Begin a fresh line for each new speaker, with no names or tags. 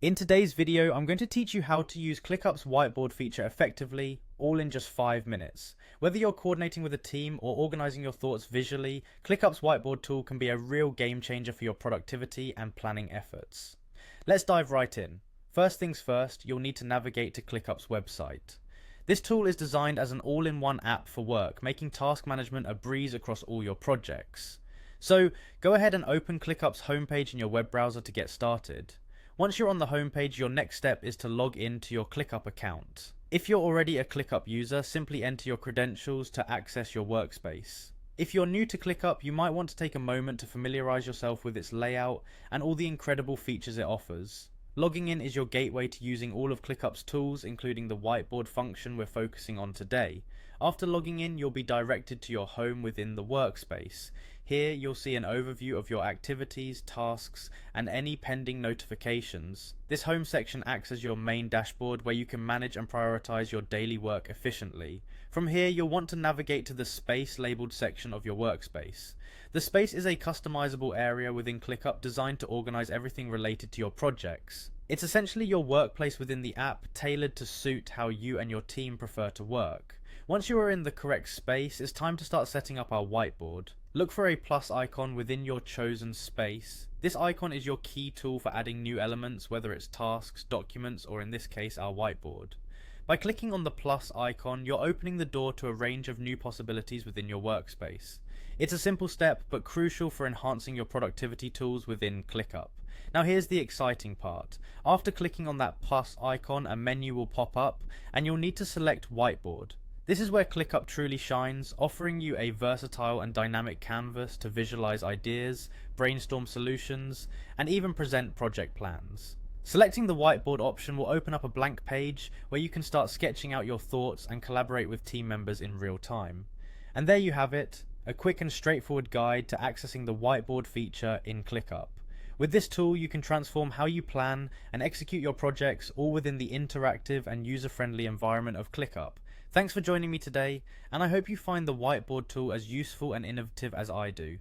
In today's video, I'm going to teach you how to use ClickUp's whiteboard feature effectively, all in just 5 minutes. Whether you're coordinating with a team or organizing your thoughts visually, ClickUp's whiteboard tool can be a real game changer for your productivity and planning efforts. Let's dive right in. First things first, you'll need to navigate to ClickUp's website. This tool is designed as an all-in-one app for work, making task management a breeze across all your projects. So, go ahead and open ClickUp's homepage in your web browser to get started. Once you're on the homepage, your next step is to log in to your ClickUp account. If you're already a ClickUp user, simply enter your credentials to access your workspace. If you're new to ClickUp, you might want to take a moment to familiarize yourself with its layout and all the incredible features it offers. Logging in is your gateway to using all of ClickUp's tools, including the whiteboard function we're focusing on today. After logging in, you'll be directed to your home within the workspace. Here, you'll see an overview of your activities, tasks, and any pending notifications. This home section acts as your main dashboard where you can manage and prioritize your daily work efficiently. From here, you'll want to navigate to the space labeled section of your workspace. The space is a customizable area within ClickUp designed to organize everything related to your projects. It's essentially your workplace within the app, tailored to suit how you and your team prefer to work. Once you are in the correct space, it's time to start setting up our whiteboard. Look for a plus icon within your chosen space. This icon is your key tool for adding new elements, whether it's tasks, documents, or in this case our whiteboard. By clicking on the plus icon, you're opening the door to a range of new possibilities within your workspace. It's a simple step, but crucial for enhancing your productivity tools within ClickUp. Now here's the exciting part. After clicking on that plus icon, a menu will pop up, and you'll need to select Whiteboard. This is where ClickUp truly shines, offering you a versatile and dynamic canvas to visualize ideas, brainstorm solutions, and even present project plans. Selecting the whiteboard option will open up a blank page where you can start sketching out your thoughts and collaborate with team members in real time. And there you have it, a quick and straightforward guide to accessing the whiteboard feature in ClickUp. With this tool, you can transform how you plan and execute your projects, all within the interactive and user-friendly environment of ClickUp. Thanks for joining me today, and I hope you find the whiteboard tool as useful and innovative as I do.